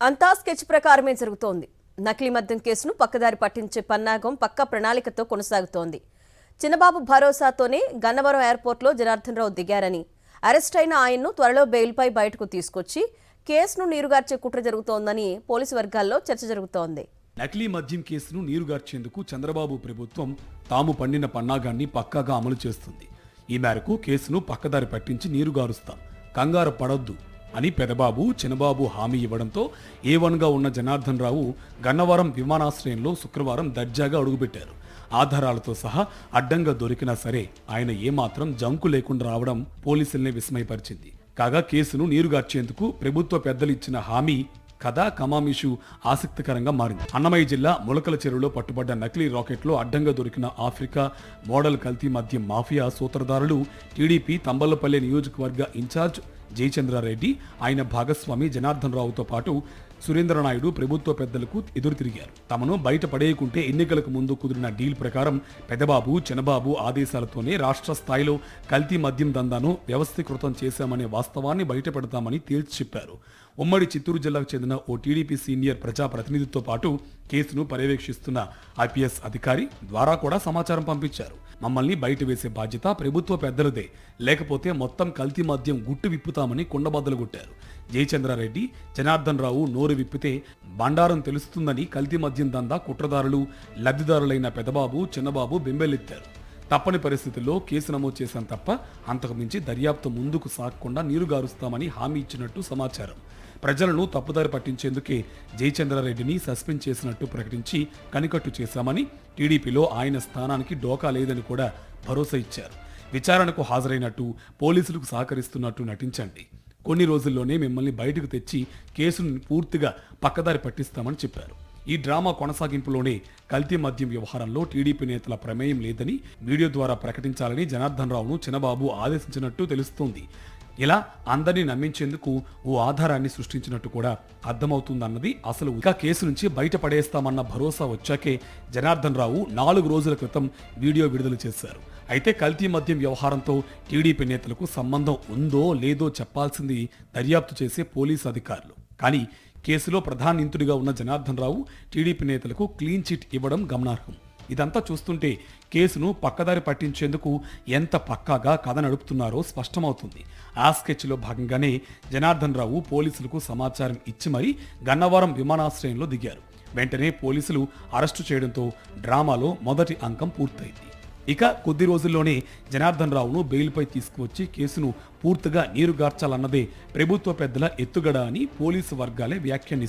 అంతా స్కెచ్ ప్రకారమే జరుగుతోంది. నకిలీ మద్యం కేసును పక్కదారి పట్టించే పన్నాగం పక్కా ప్రణాళికతో కొనసాగుతోంది. చిన్నబాబు భరోసాతోనే గన్నవరం ఎయిర్పోర్ట్లో జనార్దన్ రావు దిగారని, అరెస్ట్ అయిన ఆయన్ను త్వరలో బెయిల్పై బయటకు తీసుకొచ్చి కేసును నీరుగార్చే కుట్ర జరుగుతోందని పోలీసు వర్గాల్లో చర్చ జరుగుతోంది. నకిలీ మద్యం కేసును నీరుగార్చేందుకు చంద్రబాబు ప్రభుత్వం తాము పండిన పన్నాగాన్ని పక్కాగా అమలు చేస్తుంది. ఈ మేరకు కేసును పక్కదారి పట్టించి నీరుగారుస్తాం, కంగారు పడొద్దు అని పెదబాబు చిన్నబాబు హామీ ఇవ్వడంతో A1గా ఉన్న జనార్దన్ రావు గన్నవరం విమానాశ్రయంలో శుక్రవారం దర్జాగా అడుగుపెట్టారు. ఆధారాలతో సహా అడ్డంగా దొరికినా సరే ఆయన ఏమాత్రం జంకు లేకుండా రావడం పోలీసుల్ని విస్మయపరిచింది. కాగా కేసును నీరుగార్చేందుకు ప్రభుత్వ పెద్దలు ఇచ్చిన హామీ కథ కమామిషు ఆసక్తికరంగా మారింది. అన్నమయ్య జిల్లా ములకల చెరువులో పట్టుబడ్డ నకిలీ రాకెట్లో అడ్డంగా దొరికిన ఆఫ్రికా మోడల్ కల్తీ మద్యం మాఫియా సూత్రధారులు టీడీపీ తంబళ్లపల్లె నియోజకవర్గ ఇన్ఛార్జ్ జయచంద్రారెడ్డి, ఆయన భాగస్వామి జనార్దన్ రావుతో పాటు సురేంద్రనాయుడు ప్రభుత్వ పెద్దలకు ఎదురు తిరిగారు. తమను బయట పడేయకుంటే ఎన్నికలకు ముందు కుదిరిన డీల్ ప్రకారం పెదబాబు చిన్నబాబు ఆదేశాలతోనే రాష్ట్ర స్థాయిలో కల్తీ మద్యం దందాను వ్యవస్థీకృతం చేశామనే వాస్తవాన్ని బయటపెడతామని తేల్చి చెప్పారు. ఉమ్మడి చిత్తూరు జిల్లాకు చెందిన ఓ టీడీపీ సీనియర్ ప్రజాప్రతినిధితో పాటు కేసును పర్యవేక్షిస్తున్న ఐపీఎస్ అధికారి ద్వారా కూడా సమాచారం పంపించారు. మమ్మల్ని బయట వేసే బాధ్యత ప్రభుత్వ పెద్దలదే, లేకపోతే మొత్తం కల్తీ మద్యం గుట్టు విప్పుతామని కుండబద్దలు కొట్టారు. జయచంద్రారెడ్డి, జనార్దన్ రావు నోరు విప్పితే బండారం తెలుస్తుందని కల్తీ మద్యం దందా కుట్రదారులు, లబ్ధిదారులైన పెదబాబు చిన్నబాబు బెంబెలెత్తారు. తప్పని పరిస్థితుల్లో కేసు నమోదు చేశాం తప్ప అంతకుమించి దర్యాప్తు ముందుకు సాగకుండా నీరుగారుస్తామని హామీ ఇచ్చినట్టు సమాచారం. ప్రజలను తప్పుదారి పట్టించేందుకే జయచంద్రారెడ్డిని సస్పెండ్ చేసినట్టు ప్రకటించి కనికట్టు చేశామని, టీడీపీలో ఆయన స్థానానికి డోకా లేదని కూడా భరోసా ఇచ్చారు. విచారణకు హాజరైనట్టు, పోలీసులకు సహకరిస్తున్నట్టు నటించండి, కొన్ని రోజుల్లోనే మిమ్మల్ని బయటకు తెచ్చి కేసును పూర్తిగా పక్కదారి పట్టిస్తామని చెప్పారు. ఈ డ్రామా కొనసాగింపులోనే కల్తీ మద్యం వ్యవహారంలో టీడీపీ నేతల ప్రమేయం లేదని వీడియో ద్వారా ప్రకటించాలని జనార్దన్ రావును చిన్నబాబు ఆదేశించినట్టు తెలుస్తోంది. ఇలా అందరినీ నమ్మించేందుకు ఓ ఆధారాన్ని సృష్టించినట్టు కూడా అర్థమవుతుందన్నది అసలు. ఇక కేసు నుంచి బయటపడేస్తామన్న భరోసా వచ్చాకే జనార్దన్ రావు 4 రోజుల క్రితం వీడియో విడుదల చేశారు. అయితే కల్తీ మద్యం వ్యవహారంతో టీడీపీ నేతలకు సంబంధం ఉందో లేదో చెప్పాల్సింది దర్యాప్తు చేసే పోలీసు అధికారులు. కానీ కేసులో ప్రధాన నిందితుడిగా ఉన్న జనార్దన్ రావు టీడీపీ నేతలకు క్లీన్ చిట్ ఇవ్వడం గమనార్హం. ఇదంతా చూస్తుంటే కేసును పక్కదారి పట్టించేందుకు ఎంత పక్కాగా కథ నడుపుతున్నారో స్పష్టమవుతుంది. ఆ స్కెచ్లో భాగంగానే జనార్దన్ రావు పోలీసులకు సమాచారం ఇచ్చి మరీ గన్నవరం విమానాశ్రయంలో దిగారు. వెంటనే పోలీసులు అరెస్టు చేయడంతో డ్రామాలో మొదటి అంకం పూర్తయింది. ఇక కొద్ది రోజుల్లోనే జనార్దన్ రావును బెయిల్పై తీసుకువచ్చి కేసును పూర్తిగా నీరుగార్చాలన్నదే ప్రభుత్వ పెద్దల ఎత్తుగడ అని పోలీసు వర్గాలే వ్యాఖ్యానిస్తున్నాయి.